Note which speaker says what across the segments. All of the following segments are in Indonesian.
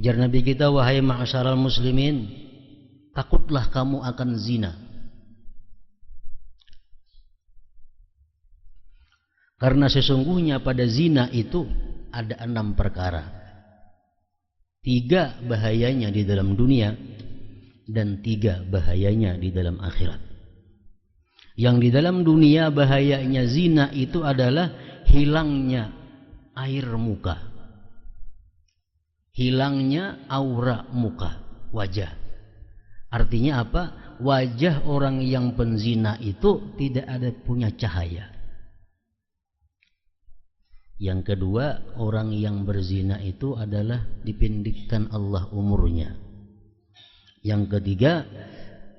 Speaker 1: Ujar Nabi kita, wahai ma'asyaral muslimin, takutlah kamu akan zina. Karena sesungguhnya pada zina itu ada 6 perkara. 3 bahayanya di dalam dunia dan 3 bahayanya di dalam akhirat. Yang di dalam dunia bahayanya zina itu adalah hilangnya air muka, hilangnya aura muka, wajah. Artinya apa? Wajah orang yang penzina itu tidak ada punya cahaya. Yang kedua, orang yang berzina itu adalah dipendekkan Allah umurnya. Yang ketiga,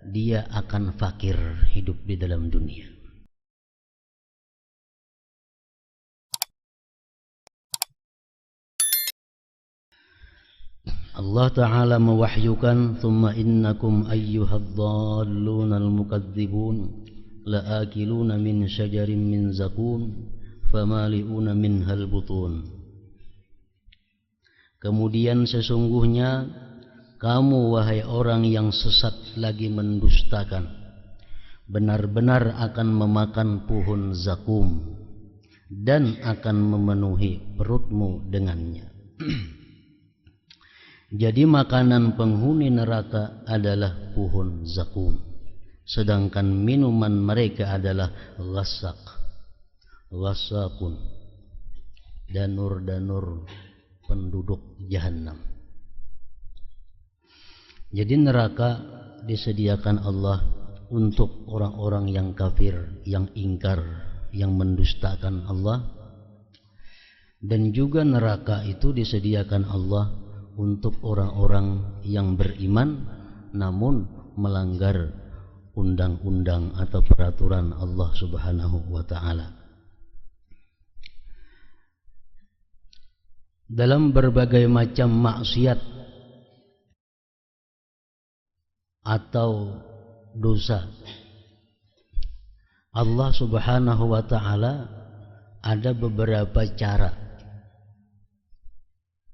Speaker 1: dia akan fakir hidup di dalam dunia. Allah Ta'ala mewahyukan, thumma innakum ayyuhadhdallunal mukadzibun la'akiluna min syajarin min zakum famali'una minhal butun. Kemudian sesungguhnya kamu wahai orang yang sesat lagi mendustakan, benar-benar akan memakan pohon zakum dan akan memenuhi perutmu dengannya. Jadi makanan penghuni neraka adalah pohon zakum, sedangkan minuman mereka adalah ghasaqun, danur-danur penduduk jahanam. Jadi neraka disediakan Allah untuk orang-orang yang kafir, yang ingkar, yang mendustakan Allah. Dan juga neraka itu disediakan Allah untuk orang-orang yang beriman namun melanggar undang-undang atau peraturan Allah Subhanahu wa ta'ala. Dalam berbagai macam maksiat atau dosa, Allah Subhanahu wa ta'ala ada beberapa cara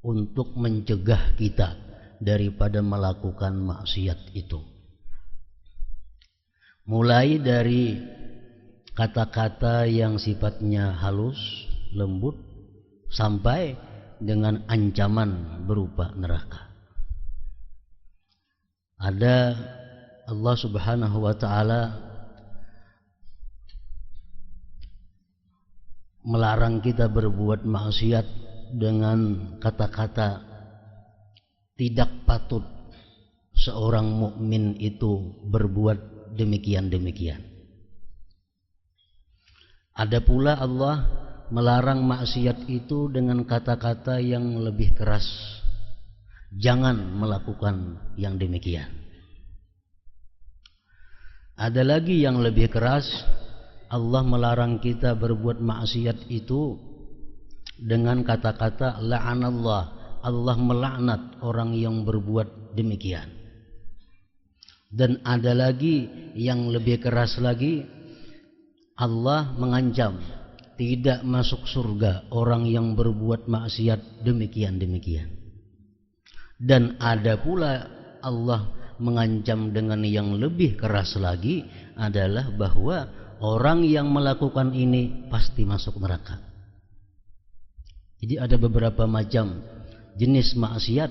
Speaker 1: untuk mencegah kita daripada melakukan maksiat itu. Mulai dari kata-kata yang sifatnya halus, lembut, sampai dengan ancaman berupa neraka. Ada Allah Subhanahu wa ta'ala melarang kita berbuat maksiat dengan kata-kata tidak patut seorang mukmin itu berbuat demikian-demikian. Ada pula Allah melarang maksiat itu dengan kata-kata yang lebih keras. Jangan melakukan yang demikian. Ada lagi yang lebih keras, Allah melarang kita berbuat maksiat itu dengan kata-kata la'anallah, Allah melaknat orang yang berbuat demikian. Dan ada lagi yang lebih keras lagi, Allah mengancam tidak masuk surga orang yang berbuat maksiat demikian-demikian. Dan ada pula Allah mengancam dengan yang lebih keras lagi adalah bahwa orang yang melakukan ini pasti masuk neraka. Jadi ada beberapa macam jenis maksiat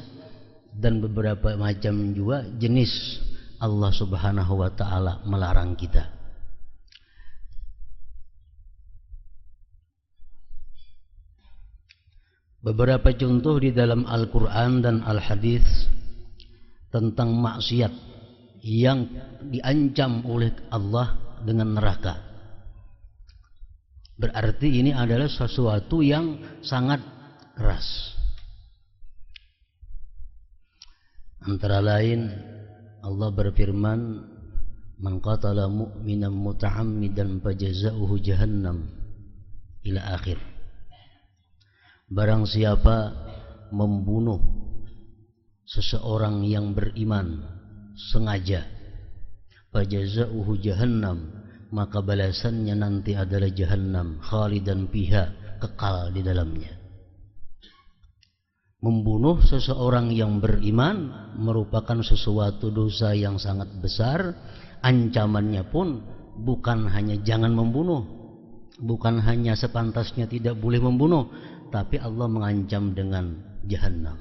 Speaker 1: dan beberapa macam juga jenis Allah Subhanahu wa ta'ala melarang kita. Beberapa contoh di dalam Al-Quran dan Al-Hadis tentang maksiat yang diancam oleh Allah dengan neraka. Berarti ini adalah sesuatu yang sangat keras. Antara lain Allah berfirman, "Man qatala mu'minan muta'ammidan fajaza'uhu jahannam" ila akhir. Barang siapa membunuh seseorang yang beriman sengaja, fajaza'uhu jahannam, maka balasannya nanti adalah jahannam, khalidan fiha, kekal di dalamnya. Membunuh seseorang yang beriman merupakan sesuatu dosa yang sangat besar. Ancamannya pun bukan hanya jangan membunuh, bukan hanya sepantasnya tidak boleh membunuh, tapi Allah mengancam dengan Jahannam.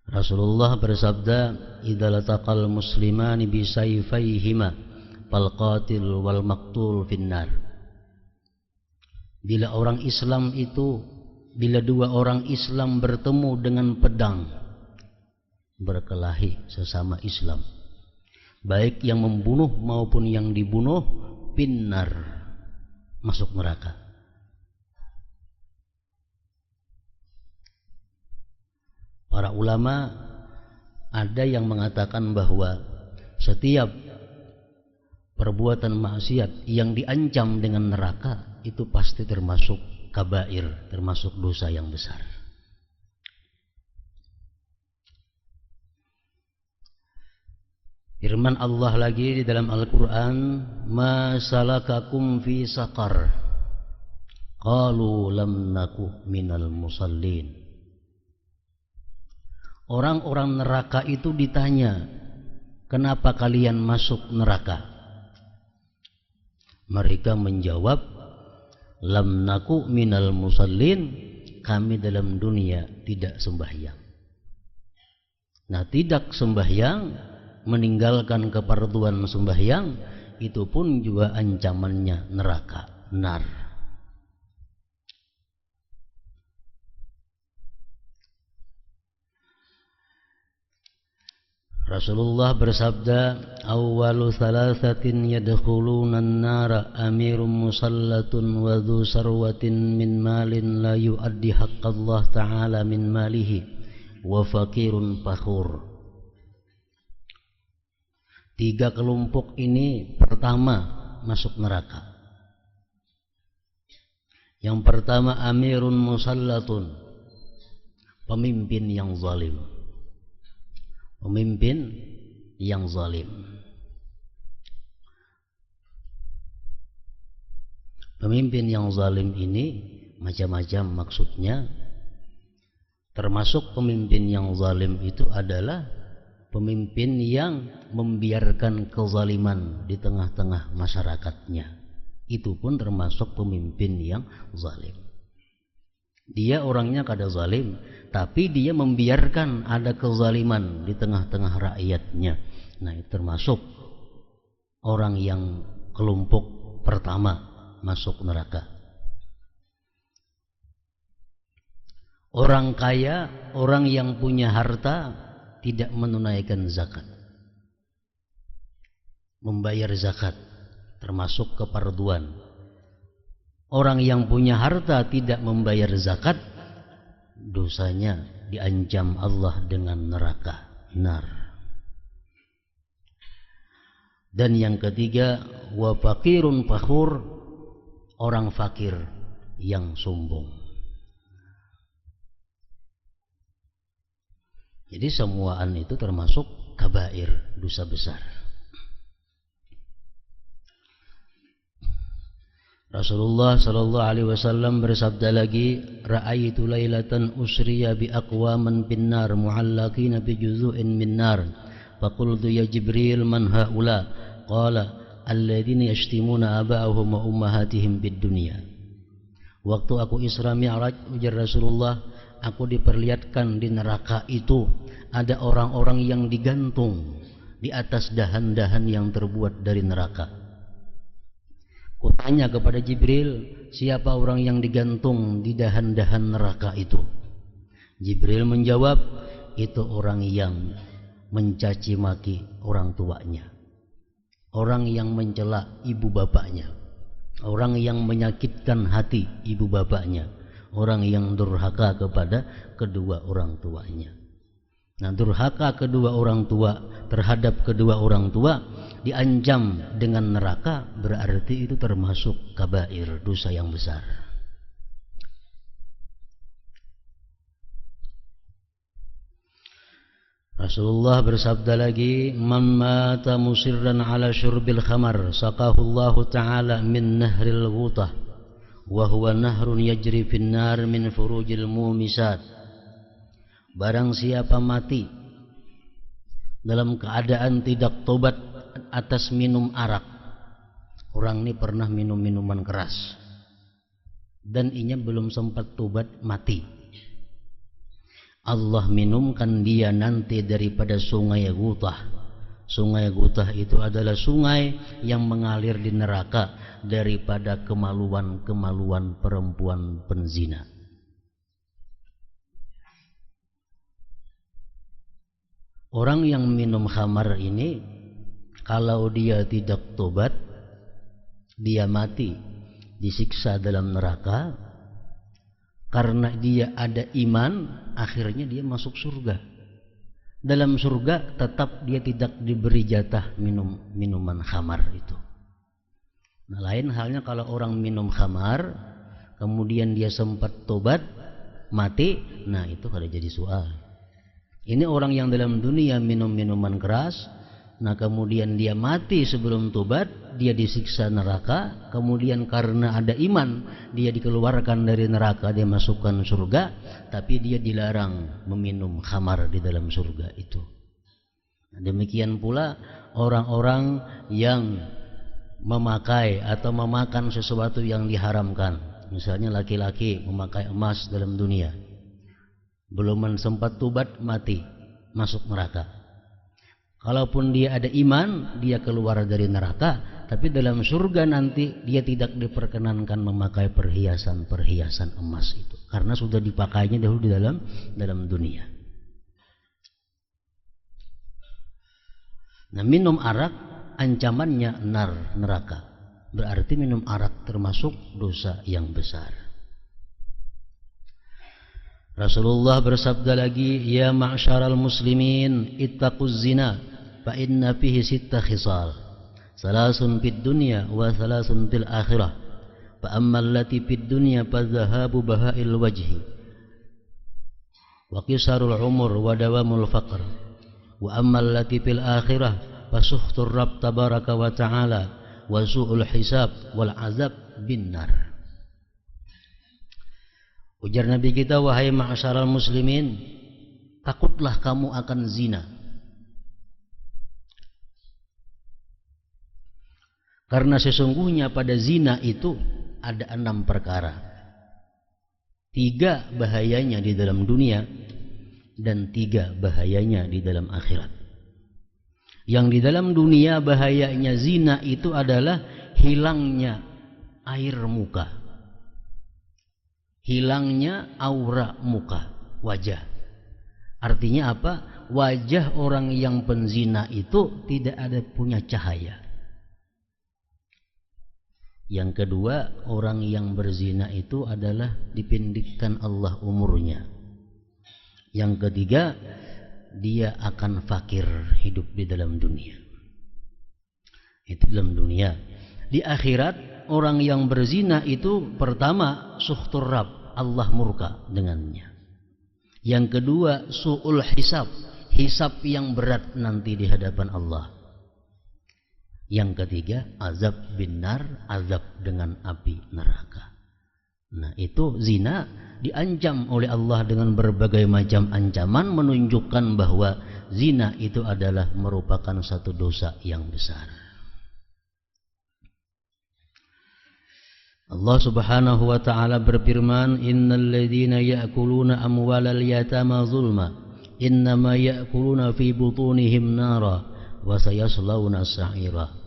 Speaker 1: Rasulullah bersabda, "Idza lataqal muslimani bi sayfayhima fal qatil wal maqtul finnar." Bila dua orang Islam bertemu dengan pedang, berkelahi sesama Islam, baik yang membunuh maupun yang dibunuh, finnar, masuk neraka. Para ulama ada yang mengatakan bahwa setiap perbuatan maksiat yang diancam dengan neraka itu pasti termasuk kabair, termasuk dosa yang besar. Firman Allah lagi di dalam Al-Quran, "Ma salakakum fi saqar, qalu lam naku minal musallin." Orang-orang neraka itu ditanya, kenapa kalian masuk neraka? Mereka menjawab, lam naku minal musallin, kami dalam dunia tidak sembahyang. Nah, tidak sembahyang, meninggalkan keparduan sembahyang, itu pun juga ancamannya neraka, nar. Rasulullah bersabda, "Awwalu thalathatin yadkhuluna an-nara amirun musallatun wa dhu sarwatin min malin la yu'addi haqqallah ta'ala min malihi wa faqirun fakhur." Tiga kelompok ini pertama masuk neraka. Yang pertama, amirun musallatun, pemimpin yang zalim. Pemimpin yang zalim. Pemimpin yang zalim ini macam-macam maksudnya. Termasuk pemimpin yang zalim itu adalah pemimpin yang membiarkan kezaliman di tengah-tengah masyarakatnya. Itu pun termasuk pemimpin yang zalim. Dia orangnya kada zalim, tapi dia membiarkan ada kezaliman di tengah-tengah rakyatnya. Nah, itu termasuk orang yang kelompok pertama masuk neraka. Orang kaya, orang yang punya harta, tidak menunaikan zakat. Membayar zakat termasuk keparduan. Orang yang punya harta tidak membayar zakat, dosanya diancam Allah dengan neraka, nar. Dan yang ketiga, wa faqirun fakhur, orang fakir yang sombong. Jadi semuaan itu termasuk kabair, dosa besar. Rasulullah sallallahu alaihi wasallam bersabda lagi, "Ra'aitu lailatan usriya bi aqwaman bin nar mu'allaqina bi juzu'in min nar. Faqultu ya Jibril, man haula?" Qala, "Alladziina yashtimuna aba'ahum wa ummahatihim bid dunya." Waktu aku Isra Mi'raj, ujar Rasulullah, aku diperlihatkan di neraka itu ada orang-orang yang digantung di atas dahan-dahan yang terbuat dari neraka. Kutanya kepada Jibril, siapa orang yang digantung di dahan-dahan neraka itu? Jibril menjawab, itu orang yang mencaci maki orang tuanya, orang yang mencela ibu bapaknya, orang yang menyakitkan hati ibu bapaknya, orang yang durhaka kepada kedua orang tuanya. Nah, durhaka kedua orang tua terhadap kedua orang tua diancam dengan neraka, berarti itu termasuk kabair, dosa yang besar. Rasulullah bersabda lagi, "Man mata musirran ala syurbil khamar, saqahu Allah Ta'ala min nahril ghutah, wa huwa nahrun yajri fin nar min furujil mumisat. Barang siapa mati dalam keadaan tidak tobat atas minum arak. Orang ini pernah minum minuman keras dan inya belum sempat tobat, mati. Allah minumkan dia nanti daripada sungai Gutah. Sungai Gutah itu adalah sungai yang mengalir di neraka daripada kemaluan-kemaluan perempuan penzina. Orang yang minum khamar ini, kalau dia tidak tobat, dia mati, disiksa dalam neraka. Karena dia ada iman, akhirnya dia masuk surga. Dalam surga tetap dia tidak diberi jatah minum minuman khamar itu. Nah, lain halnya kalau orang minum khamar, kemudian dia sempat tobat, mati, nah itu kada jadi soal. Ini orang yang dalam dunia minum minuman keras, nah kemudian dia mati sebelum tobat, dia disiksa neraka, kemudian karena ada iman, dia dikeluarkan dari neraka, dia masukkan surga, tapi dia dilarang meminum khamar di dalam surga itu. Nah, demikian pula orang-orang yang memakai atau memakan sesuatu yang diharamkan. Misalnya laki-laki memakai emas dalam dunia, belum sempat tobat, mati, masuk neraka. Kalaupun dia ada iman, dia keluar dari neraka, tapi dalam surga nanti dia tidak diperkenankan memakai perhiasan-perhiasan emas itu, karena sudah dipakainya dahulu di dalam dunia. Nah, minum arak ancamannya neraka. Berarti minum arak termasuk dosa yang besar. Rasulullah bersabda lagi, ya ma'syaral muslimin ittaquz zina fa inna fihi sitta khisal, salasun fid dunya wa salasun fil akhirah, fa ammal lati fid dunya fa dhahabu bahail wajhi wa qisarul umur wa dawamul faqr, wa ammal lati fil akhirah fa suhtur rabb tabaraka wa ta'ala wa su'ul hisab wal azab bin nar. Ujar Nabi kita, wahai ma'asyaral muslimin, takutlah kamu akan zina. Karena sesungguhnya pada zina itu ada 6 perkara. 3 bahayanya di dalam dunia dan 3 bahayanya di dalam akhirat. Yang di dalam dunia bahayanya zina itu adalah hilangnya air muka, hilangnya aura muka, wajah. Artinya apa? Wajah orang yang penzina itu tidak ada punya cahaya. Yang kedua, orang yang berzina itu adalah dipendekkan Allah umurnya. Yang ketiga, dia akan fakir hidup di dalam dunia. Itu dalam dunia. Di akhirat, orang yang berzina itu pertama suhtur Rabb, Allah murka dengannya. Yang kedua su'ul hisab, hisab yang berat nanti di hadapan Allah. Yang ketiga azab bin nar, azab dengan api neraka. Nah, itu zina diancam oleh Allah dengan berbagai macam ancaman, menunjukkan bahwa zina itu adalah merupakan satu dosa yang besar. Allah Subhanahu wa ta'ala berfirman, innal ladzina ya'kuluna amwalal yatama zulma innama ya'kuluna fi butunihim nara wa sayaslawna sa'ira.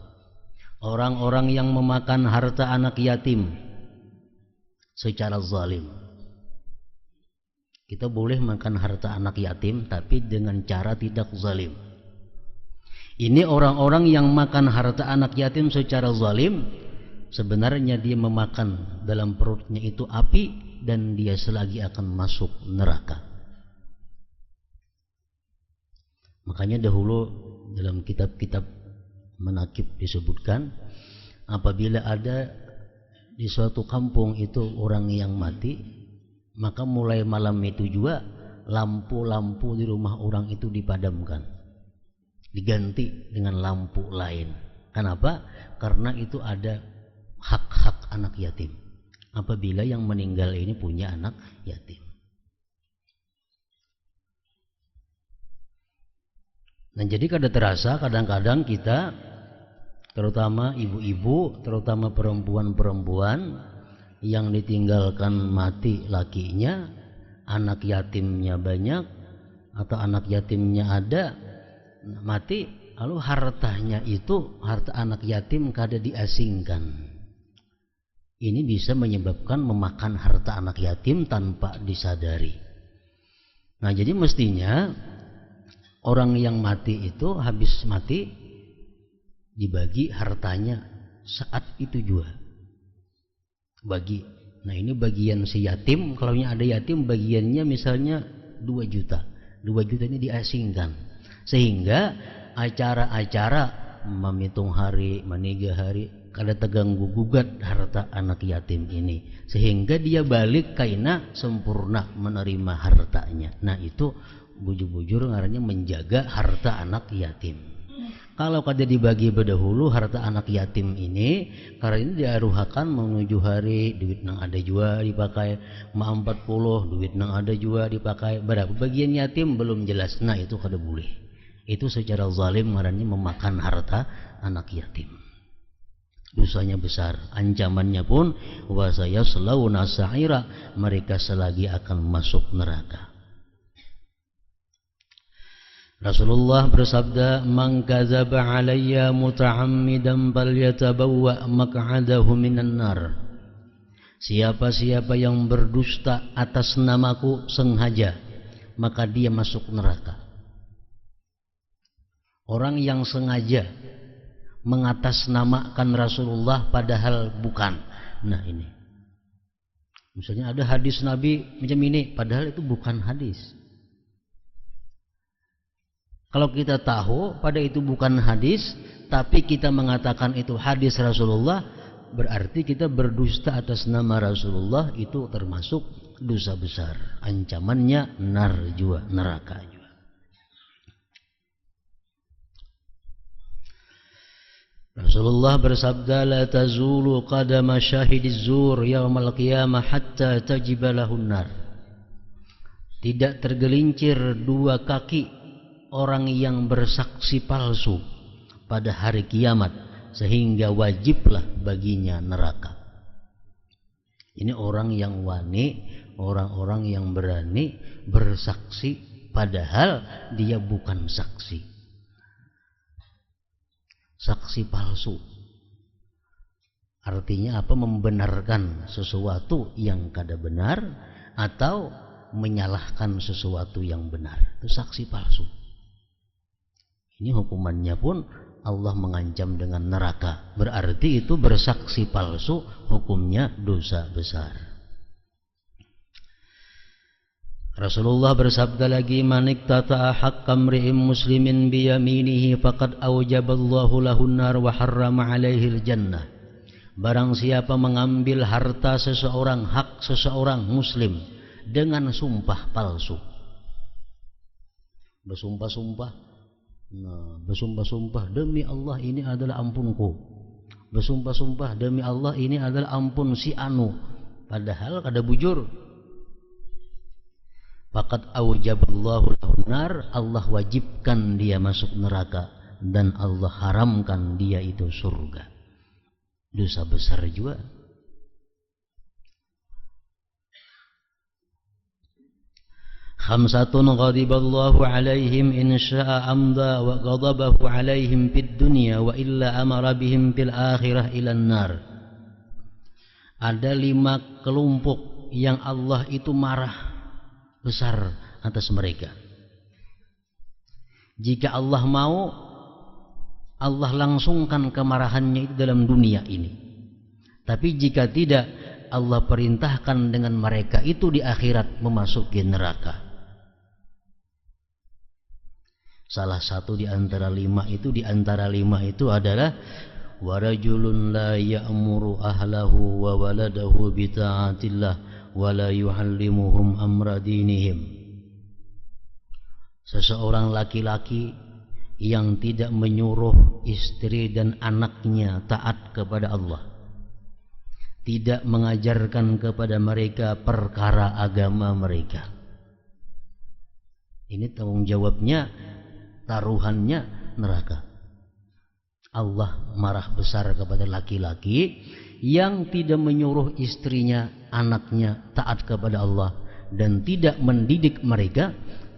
Speaker 1: Orang-orang yang memakan harta anak yatim secara zalim. Kita boleh makan harta anak yatim tapi dengan cara tidak zalim. Ini orang-orang yang makan harta anak yatim secara zalim, sebenarnya dia memakan dalam perutnya itu api dan dia selagi akan masuk neraka. Makanya dahulu dalam kitab-kitab manakib disebutkan, apabila ada di suatu kampung itu orang yang mati, maka mulai malam itu juga lampu-lampu di rumah orang itu dipadamkan, diganti dengan lampu lain. Kenapa? Karena itu ada hak-hak anak yatim. apabila yang meninggal ini punya anak yatim. Nah, jadi kada terasa kadang-kadang kita, terutama ibu-ibu, terutama perempuan-perempuan yang ditinggalkan mati lakinya, anak yatimnya banyak atau anak yatimnya ada, mati, lalu hartanya itu, harta anak yatim kada diasingkan. Ini bisa menyebabkan memakan harta anak yatim tanpa disadari. Nah, jadi mestinya orang yang mati itu habis mati dibagi hartanya saat itu juga. Bagi. Nah, ini bagian si yatim, kalau ada yatim bagiannya misalnya 2 juta. 2 juta ini diasingkan. Sehingga acara-acara memitung hari, meninggal hari, kada terganggu gugat harta anak yatim ini. Sehingga dia balik kaina sempurna menerima hartanya. Nah, itu bujur-bujur ngarannya menjaga harta anak yatim. Kalau kada dibagi berdahulu harta anak yatim ini, karena ini diaruhakan menuju hari, duit nang ada juga dipakai, ma 40 duit nang ada juga dipakai, berapa bagian yatim belum jelas. Nah, itu kada boleh. Itu secara zalim ngarannya memakan harta anak yatim. Dosanya besar, ancamannya pun wasayaslawna sa'ira, mereka selagi akan masuk neraka. Rasulullah bersabda, "Man kadzaba 'alayya muta'ammidan falyatabawwa maq'adahu minan nar." Siapa-siapa yang berdusta atas namaku sengaja, maka dia masuk neraka. Orang yang sengaja mengatasnamakan Rasulullah padahal bukan. Nah, ini. Misalnya ada hadis Nabi macam ini, padahal itu bukan hadis. Kalau kita tahu pada itu bukan hadis, tapi kita mengatakan itu hadis Rasulullah, berarti kita berdusta atas nama Rasulullah, itu termasuk dosa besar. Ancamannya nar juga, neraka juga. Rasulullah bersabda, "La tazulu qadama syahidiz zur yaumal qiyamah hatta tajiba lahun nar." Tidak tergelincir 2 kaki orang yang bersaksi palsu pada hari kiamat sehingga wajiblah baginya neraka. Ini orang yang wani, orang-orang yang berani bersaksi padahal dia bukan saksi. Saksi palsu artinya apa? Membenarkan sesuatu yang kada benar atau menyalahkan sesuatu yang benar. Itu saksi palsu. Ini hukumannya pun Allah mengancam dengan neraka. Berarti itu bersaksi palsu, hukumnya dosa besar. Rasulullah bersabda lagi, "Man iqtata'a haqqa imri'in muslimin biyaminihi faqad awjaballahu lahun nar wa harrama 'alaihi al-jannah." Barang siapa mengambil harta seseorang, hak seseorang muslim dengan sumpah palsu. Bersumpah-sumpah. Nah, bersumpah-sumpah demi Allah ini adalah ampunku. Bersumpah-sumpah demi Allah ini adalah ampun si anu. Padahal kada bujur. Faqad aujaballahu lahun nar, Allah wajibkan dia masuk neraka dan Allah haramkan dia itu surga. Dosa besar juga. Khamsatun ghadiballahu alaihim in sya'a amda wa ghadabahu alaihim fid dunya wa illa amara bihim fil akhirah ilan nar. Ada 5 kelompok yang Allah itu marah besar atas mereka. Jika Allah mau, Allah langsungkan kemarahannya itu dalam dunia ini. Tapi jika tidak, Allah perintahkan dengan mereka itu di akhirat memasuki neraka. Salah satu di antara 5 itu adalah warajulun la ya'muru ahlahu wa waladahu bi ta'atillah wa la yu'allimuhum amra dinihim. Seseorang laki-laki yang tidak menyuruh istri dan anaknya taat kepada Allah tidak mengajarkan kepada mereka perkara agama mereka. Ini tanggung jawabnya, taruhannya neraka. Allah marah besar kepada laki-laki yang tidak menyuruh istrinya, anaknya taat kepada Allah dan tidak mendidik mereka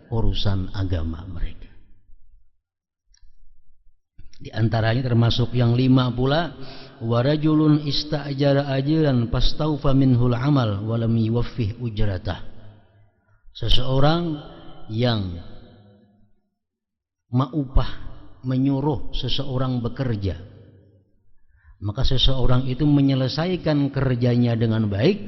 Speaker 1: urusan agama mereka. Di antaranya termasuk yang 5 pula, warajulun istajara ajran fastaufa minhul amal walam yuwaffih ujratah. Seseorang yang mengupah, menyuruh seseorang bekerja, maka seseorang itu menyelesaikan kerjanya dengan baik,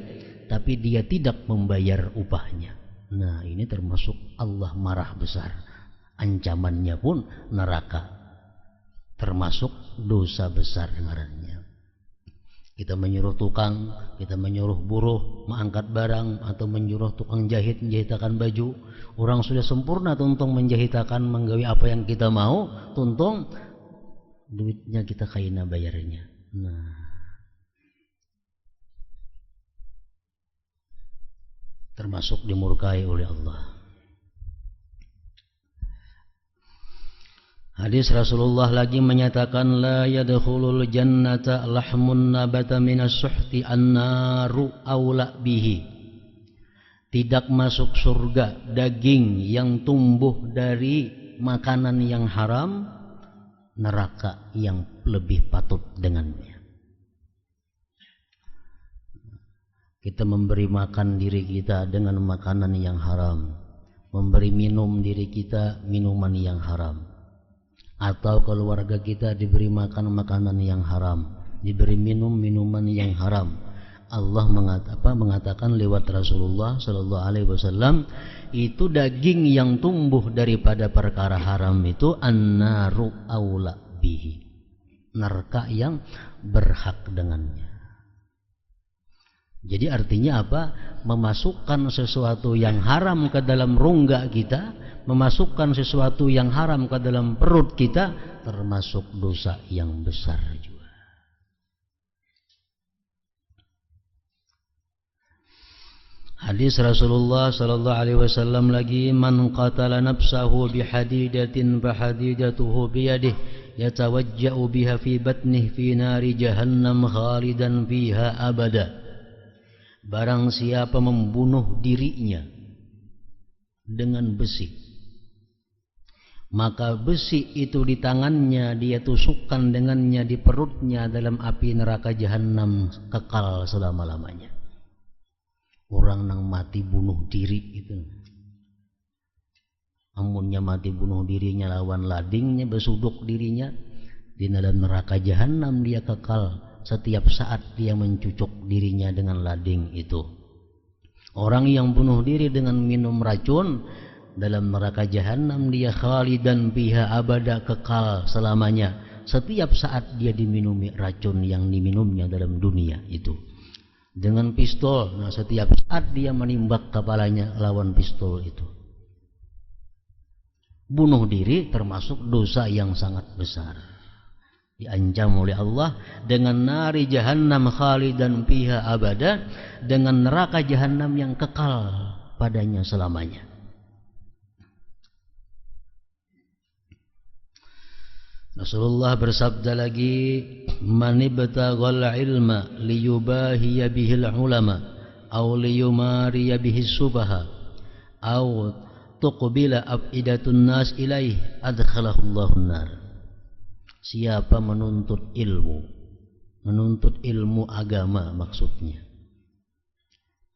Speaker 1: tapi dia tidak membayar upahnya. Nah, ini termasuk Allah marah besar. Ancamannya pun neraka. Termasuk dosa besar ngarannya. Kita menyuruh tukang, kita menyuruh buruh mengangkat barang, atau menyuruh tukang jahit menjahitakan baju. Orang sudah sempurna tuntung menjahitakan, menggawi apa yang kita mau, tuntung duitnya kita kaina bayarnya. Nah, termasuk dimurkai oleh Allah. Hadis Rasulullah lagi menyatakan, la yadkhulul jannata lahmun nabata minas suhti annaru aula bihi. Tidak masuk surga daging yang tumbuh dari makanan yang haram, neraka yang lebih patut dengannya. Kita memberi makan diri kita dengan makanan yang haram, memberi minum diri kita minuman yang haram, atau keluarga kita diberi makan makanan yang haram, diberi minum minuman yang haram. Allah mengatakan lewat Rasulullah Sallallahu Alaihi Wasallam, itu daging yang tumbuh daripada perkara haram itu annaru aula bihi, neraka yang berhak dengannya. Jadi artinya apa? Memasukkan sesuatu yang haram ke dalam rongga kita, memasukkan sesuatu yang haram ke dalam perut kita, termasuk dosa yang besar juga. Hadis Rasulullah sallallahu alaihi wasallam lagi, man qatala nafsahu bihadidatin fahadidatuhu biyadihi yatawajja'u biha fi batnihi fi nari jahannam khalidan fiha abada. Barang siapa membunuh dirinya dengan besi, maka besi itu di tangannya dia tusukkan dengannya di perutnya dalam api neraka jahanam kekal selama-lamanya. Orang nang mati bunuh diri itu, amunnya mati bunuh dirinya lawan ladingnya, besuduk dirinya di dalam neraka jahanam, dia kekal setiap saat dia mencucuk dirinya dengan lading itu. Orang yang bunuh diri dengan minum racun, dalam neraka jahanam dia khalidan biha abada, kekal selamanya. Setiap saat dia diminumi racun yang diminumnya dalam dunia itu. Dengan pistol, nah setiap saat dia menimbak kepalanya lawan pistol itu. Bunuh diri termasuk dosa yang sangat besar. Diancam oleh Allah dengan nari jahannam khalidan fiha abada, dengan neraka jahanam yang kekal padanya selamanya. Rasulullah bersabda lagi, man ibtaghal ilma liyubahiya bihil ulama aw liyumariya bihis subaha aw tuqbila afidatun nas ilaih adkhalahu Allahun nar. Siapa menuntut ilmu agama, maksudnya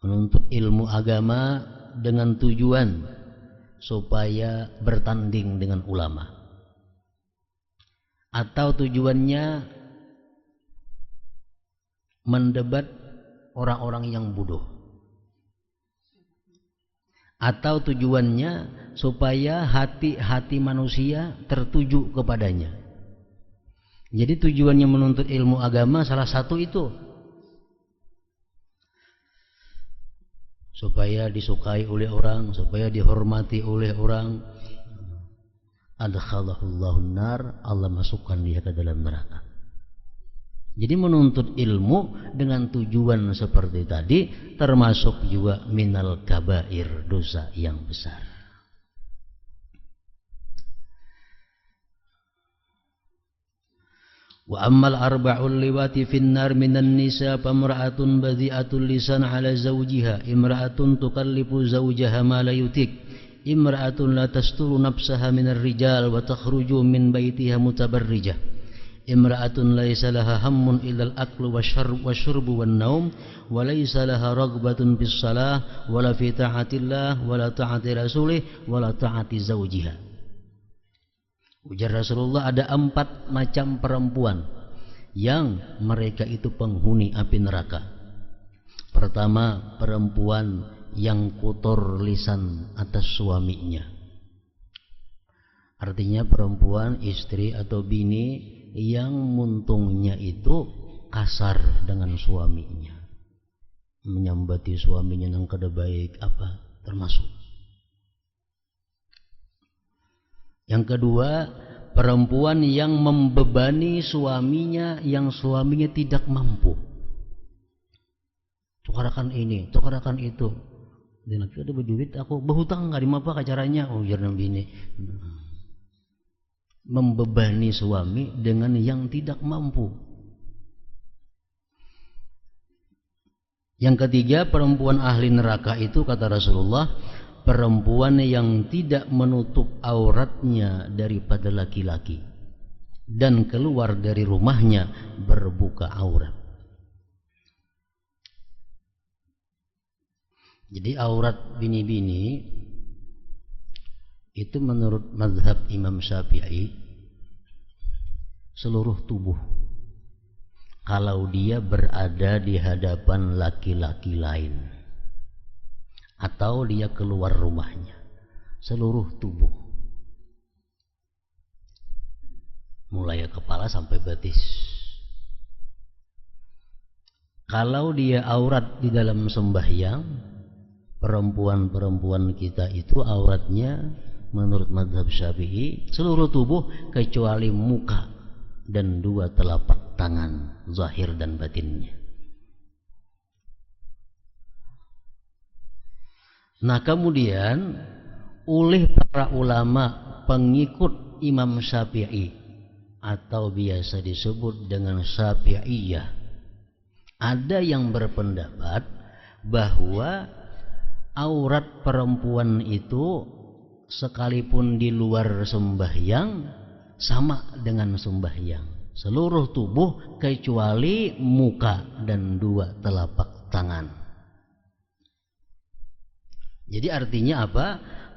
Speaker 1: menuntut ilmu agama dengan tujuan supaya bertanding dengan ulama, atau tujuannya mendebat orang-orang yang bodoh, atau tujuannya supaya hati-hati manusia tertuju kepadanya. Jadi tujuannya menuntut ilmu agama salah satu itu, supaya disukai oleh orang, supaya dihormati oleh orang. Adkhalahullahu nar, Allah masukkan dia ke dalam neraka. Jadi menuntut ilmu dengan tujuan seperti tadi termasuk juga minal kabair, dosa yang besar. Wa ammal arba'ul liwati finnar minan nisa famra'atun badhi'atul lisan ala zawjiha, imra'atun tukallifu zawjaha ma la yutik, imra'atun la tasturu nafsaha minar rijal wa takhruju min baitiha mutabarrijah, imra'atun laysa laha hammun illa al-aklu wasyurbu wan naum wa laysa laha ragbatun fis salah wala fi ta'atillah wala ta'ati rasulih wala ta'ati zawjiha. Ujar Rasulullah, ada 4 macam perempuan yang mereka itu penghuni api neraka. Pertama, perempuan yang kotor lisan atas suaminya. Artinya perempuan, istri atau bini yang muntungnya itu kasar dengan suaminya, menyambati suaminya nang kada baik apa termasuk. Yang kedua, perempuan yang membebani suaminya yang suaminya tidak mampu. Tukarakan ini, tukarakan itu. Dia lagi ada berduit, aku berhutang nggak, dimapa caranya? Oh, biar bini. Membebani suami dengan yang tidak mampu. Yang ketiga, perempuan ahli neraka itu kata Rasulullah, perempuan yang tidak menutup auratnya daripada laki-laki dan keluar dari rumahnya berbuka aurat. Jadi aurat bini-bini itu menurut mazhab Imam Syafi'i seluruh tubuh. Kalau dia berada di hadapan laki-laki lain atau dia keluar rumahnya, seluruh tubuh, mulai kepala sampai betis. Kalau dia aurat di dalam sembahyang, perempuan-perempuan kita itu auratnya menurut mazhab Syafi'i seluruh tubuh kecuali muka dan 2 telapak tangan, zahir dan batinnya. Nah kemudian oleh para ulama pengikut Imam Syafi'i atau biasa disebut dengan Syafi'iyah, ada yang berpendapat bahwa aurat perempuan itu sekalipun di luar sembahyang sama dengan sembahyang, seluruh tubuh kecuali muka dan 2 telapak tangan. Jadi artinya apa?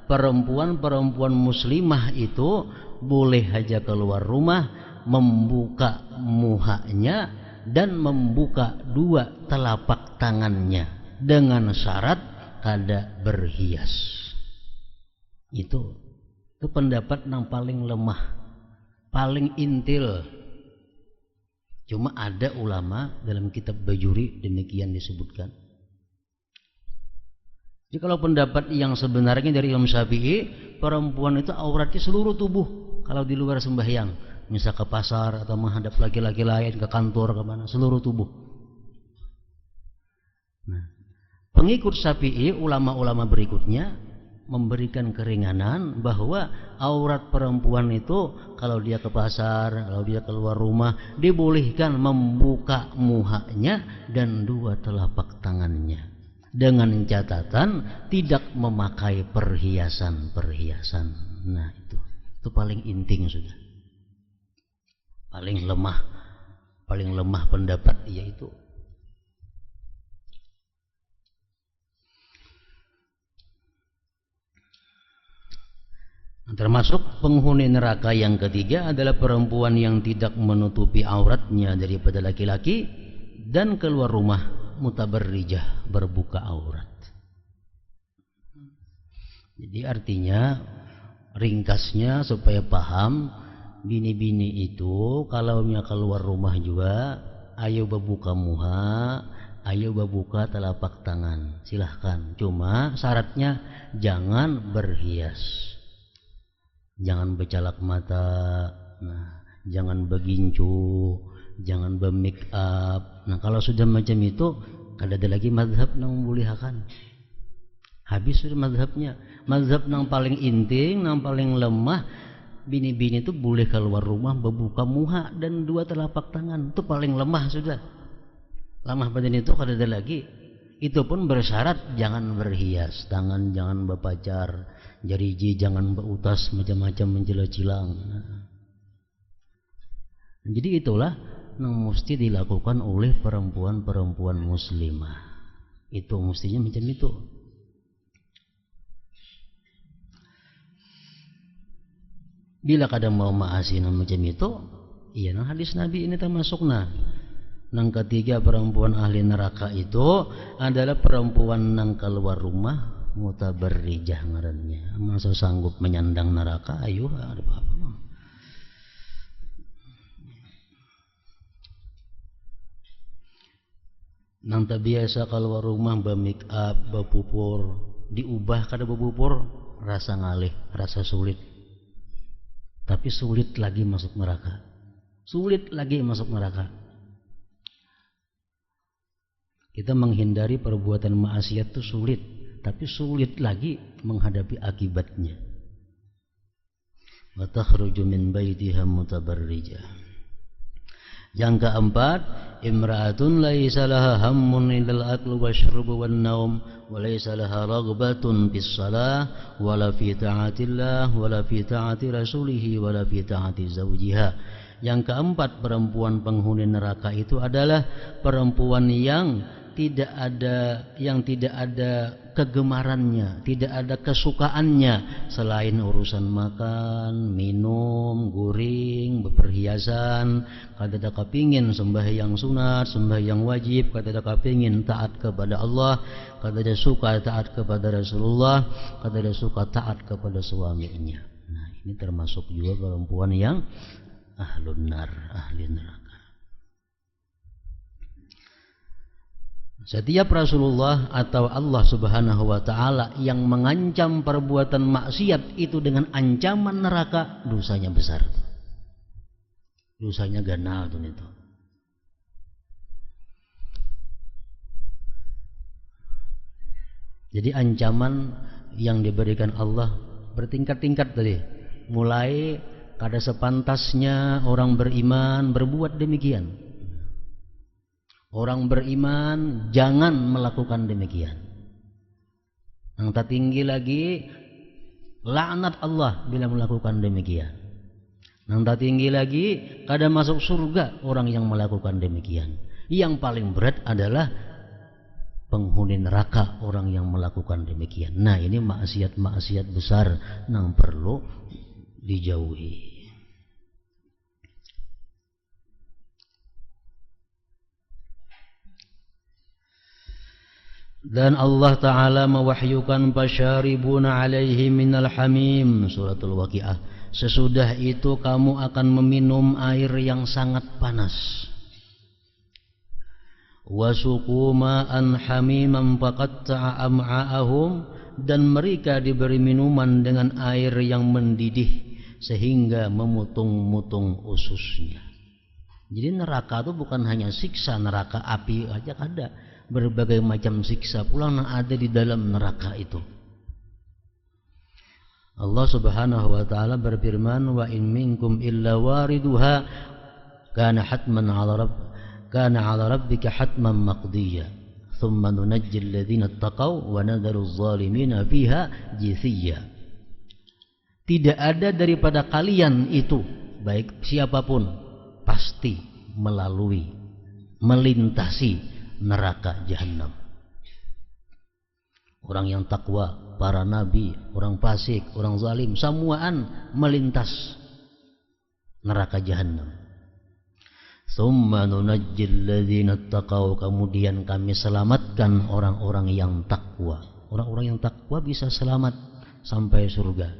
Speaker 1: Perempuan-perempuan muslimah itu boleh saja keluar rumah, membuka muhanya dan membuka 2 telapak tangannya dengan syarat kada berhias. Itu pendapat yang paling lemah, paling intil. Cuma ada ulama dalam kitab Bajuri demikian disebutkan. Jadi kalau pendapat yang sebenarnya dari Imam Syafi'i, perempuan itu auratnya seluruh tubuh kalau di luar sembahyang, misal ke pasar atau menghadap laki-laki lain, ke kantor, ke mana, seluruh tubuh. Nah, pengikut Syafi'i, ulama-ulama berikutnya memberikan keringanan bahwa aurat perempuan itu kalau dia ke pasar, kalau dia keluar rumah, dibolehkan membuka muhanya dan 2 telapak tangannya, dengan catatan tidak memakai perhiasan-perhiasan. Nah itu paling inting sudah, paling lemah pendapat yaitu. Termasuk penghuni neraka yang ketiga adalah perempuan yang tidak menutupi auratnya daripada laki-laki dan keluar rumah mutabarrijah, berbuka aurat. Jadi artinya ringkasnya supaya paham, bini-bini itu kalau keluar rumah juga ayo berbuka muha, ayo berbuka telapak tangan, silahkan. Cuma syaratnya jangan berhias, jangan bercalak mata, nah, jangan begincu, jangan be-make up. Nah kalau sudah macam itu, kada ada lagi mazhab nang membolehkan. Habis sudah mazhabnya. Mazhab nang paling inting, nang paling lemah, bini-bini itu boleh keluar rumah berbuka muha dan 2 telapak tangan. Itu paling lemah sudah. Lemah badan itu kada ada lagi. Itu pun bersyarat jangan berhias, tangan jangan berpacar, jariji jangan berutas macam-macam mencela-cilang. Jadi itulah yang mesti dilakukan oleh perempuan-perempuan muslimah. Itu mestinya macam itu. Bila kadang mau maasinan macam itu, iya nang hadis Nabi ini termasuk nang ketiga perempuan ahli neraka itu adalah perempuan nang keluar rumah mutabarrijah ngarannya. Masa sanggup menyandang neraka? Ayo ada apa-apa. Nang tak biasa keluar rumah be-make up, bepupur, diubah kada bepupur, rasa ngalih, rasa sulit. Tapi sulit lagi masuk neraka. Sulit lagi masuk neraka. Kita menghindari perbuatan maksiat itu sulit, tapi sulit lagi menghadapi akibatnya. Wa takhruju min baitiha mutabarrijah. Yang keempat, imra'atun laisa laha hammun illal aklu wasyurbu wan naum wa laisa laha raghbatun fis shalah wala fi ta'atillah wala fi ta'ati rasulih wala fi ta'ati zawjiha. Yang keempat, perempuan penghuni neraka itu adalah perempuan yang tidak ada kegemarannya, tidak ada kesukaannya selain urusan makan, minum, guring, berperhiasan. Kada ada kepingin sembahyang sunat, sembahyang wajib, kada ada kepingin taat kepada Allah, kada ada suka taat kepada Rasulullah, kada ada suka taat kepada suaminya. Nah, ini termasuk juga perempuan yang ahlun nar, ahli neraka. Setiap Rasulullah atau Allah Subhanahu wa Ta'ala yang mengancam perbuatan maksiat itu dengan ancaman neraka, dosanya besar, dosanya ganal tuh itu. Jadi ancaman yang diberikan Allah bertingkat-tingkat tadi. Mulai kada sepantasnya orang beriman berbuat demikian. Orang beriman jangan melakukan demikian. Yang tertinggi lagi, laknat Allah bila melakukan demikian. Yang tertinggi lagi, kada masuk surga orang yang melakukan demikian. Yang paling berat adalah penghuni neraka orang yang melakukan demikian. Nah, ini maksiat-maksiat besar yang perlu dijauhi. Dan Allah Ta'ala mewahyukan fasyaribuna alaihi minal hamim, suratul Waqiah. Sesudah itu kamu akan meminum air yang sangat panas. Wasuqu ma'an hamiman faqatta'a am'a'ahum, dan mereka diberi minuman dengan air yang mendidih sehingga memutung-mutung ususnya. Jadi neraka itu bukan hanya siksa neraka api aja, kada. Berbagai macam siksa pula yang ada di dalam neraka itu. Allah Subhanahu wa Ta'ala berfirman, wa in minkum illa wariduha kana ala rabbika hatman maqdiya thumma nunajji alladhina ittaqaw wa nadharu adh-dhalimina fiha jithiya. Tidak ada daripada kalian itu, baik siapapun, pasti melintasi neraka jahanam. Orang yang takwa, para nabi, orang fasik, orang zalim, semuaan melintas neraka jahanam. Tsumma nunajjil ladzina taqaw, kemudian kami selamatkan orang-orang yang takwa. Orang-orang yang takwa bisa selamat sampai surga.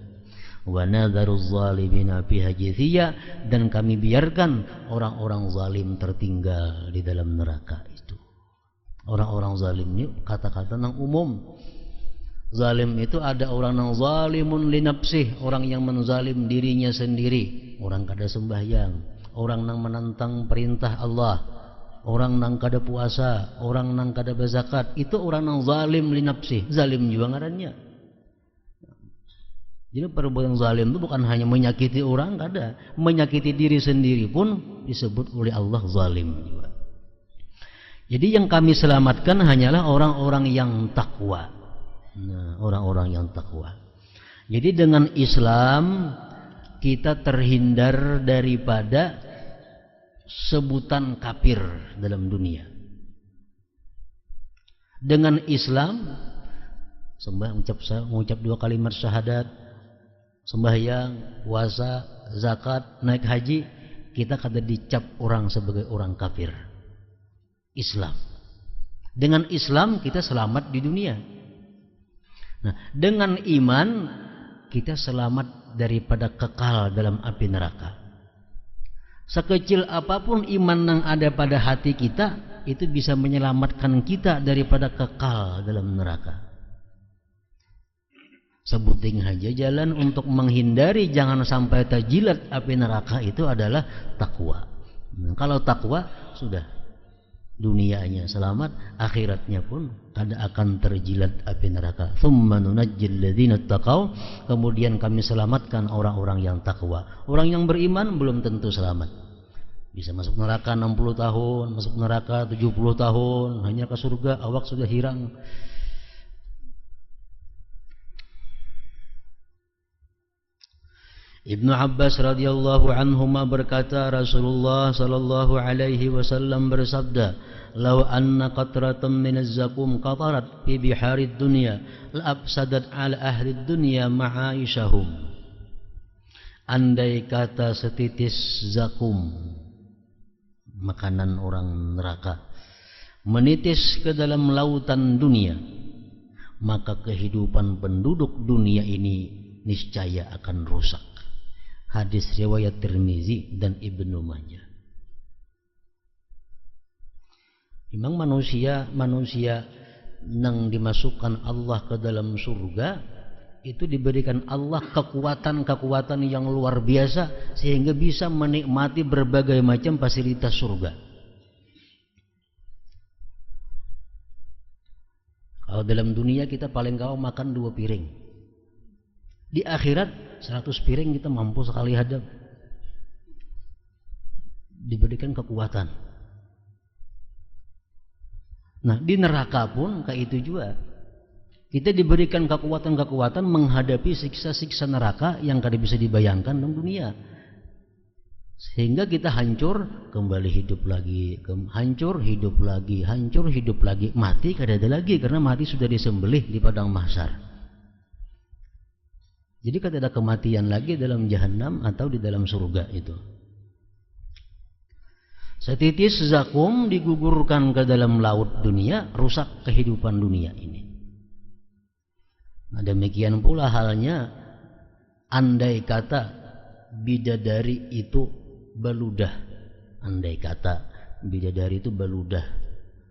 Speaker 1: Wa nadharuz zalimina fiha jithiya, dan kami biarkan orang-orang zalim tertinggal di dalam neraka itu. Orang-orang zalim ini kata-kata yang umum. Zalim itu ada orang yang zalimun li nafsih, orang yang menzalim dirinya sendiri. Orang kada sembahyang, orang nang menentang perintah Allah, orang nang kada puasa, orang nang kada berzakat, itu orang nang zalim li nafsi, zalim juga ngarannya. Jadi perbuatan zalim itu bukan hanya menyakiti orang, kada, menyakiti diri sendiri pun disebut oleh Allah zalim juga. Jadi yang kami selamatkan hanyalah orang-orang yang takwa. Nah, orang-orang yang takwa. Jadi dengan Islam kita terhindar daripada sebutan kafir dalam dunia. Dengan Islam mengucap 2 kalimat syahadat, sembahyang, puasa, zakat, naik haji, kita kada dicap orang sebagai orang kafir. Islam. Dengan Islam kita selamat di dunia. Nah, dengan iman kita selamat daripada kekal dalam api neraka. Sekecil apapun iman yang ada pada hati kita, itu bisa menyelamatkan kita daripada kekal dalam neraka. Sebuting aja jalan untuk menghindari jangan sampai terjilat api neraka itu adalah takwa. Nah, kalau takwa sudah dunianya selamat, akhiratnya pun kada akan terjilat api neraka. Tsumma nunajjil ladzina taqau, kemudian kami selamatkan orang-orang yang takwa. Orang yang beriman belum tentu selamat. Bisa masuk neraka 60 tahun, masuk neraka 70 tahun, hanya ke surga awak sudah hirang. Ibnu Abbas radhiyallahu anhuma berkata, Rasulullah sallallahu alaihi wasallam bersabda, "Law anna qatratan min az-zakum qatarat fi biharid dunya, la afsadat ala ahli dunya ma'aishahum." Andai kata setitis zakum, makanan orang neraka, menitis ke dalam lautan dunia, maka kehidupan penduduk dunia ini niscaya akan rusak. Hadis riwayat Tirmizi dan Ibnu Majah. Memang manusia yang dimasukkan Allah ke dalam surga itu diberikan Allah kekuatan yang luar biasa sehingga bisa menikmati berbagai macam fasilitas surga. Kalau dalam dunia kita paling gak makan 2 piring. Di akhirat 100 piring kita mampu sekali hadap. Diberikan kekuatan. Nah, di neraka pun kayak itu juga. Kita diberikan kekuatan menghadapi siksa-siksa neraka yang kada bisa dibayangkan dalam dunia. Sehingga kita hancur, kembali hidup lagi, hancur, hidup lagi, mati kada ada lagi karena mati sudah disembelih di padang mahsyar. Jadi kada ada kematian lagi dalam jahanam atau di dalam surga itu. Setitis zakum digugurkan ke dalam laut dunia, rusak kehidupan dunia ini. Nah, demikian pula halnya andai kata bidadari itu beludah. Andai kata bidadari itu beludah,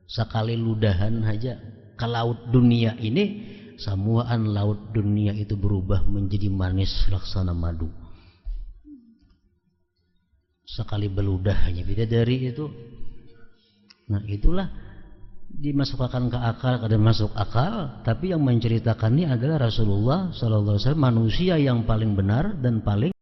Speaker 1: sekali ludahan aja ke laut dunia ini, samuaan laut dunia itu berubah menjadi manis laksana madu. Sekali beludah hanya bidadari itu. Nah, itulah dimasukkan ke akal, kada masuk akal, tapi yang menceritakannya adalah Rasulullah sallallahu alaihi wasallam, manusia yang paling benar dan paling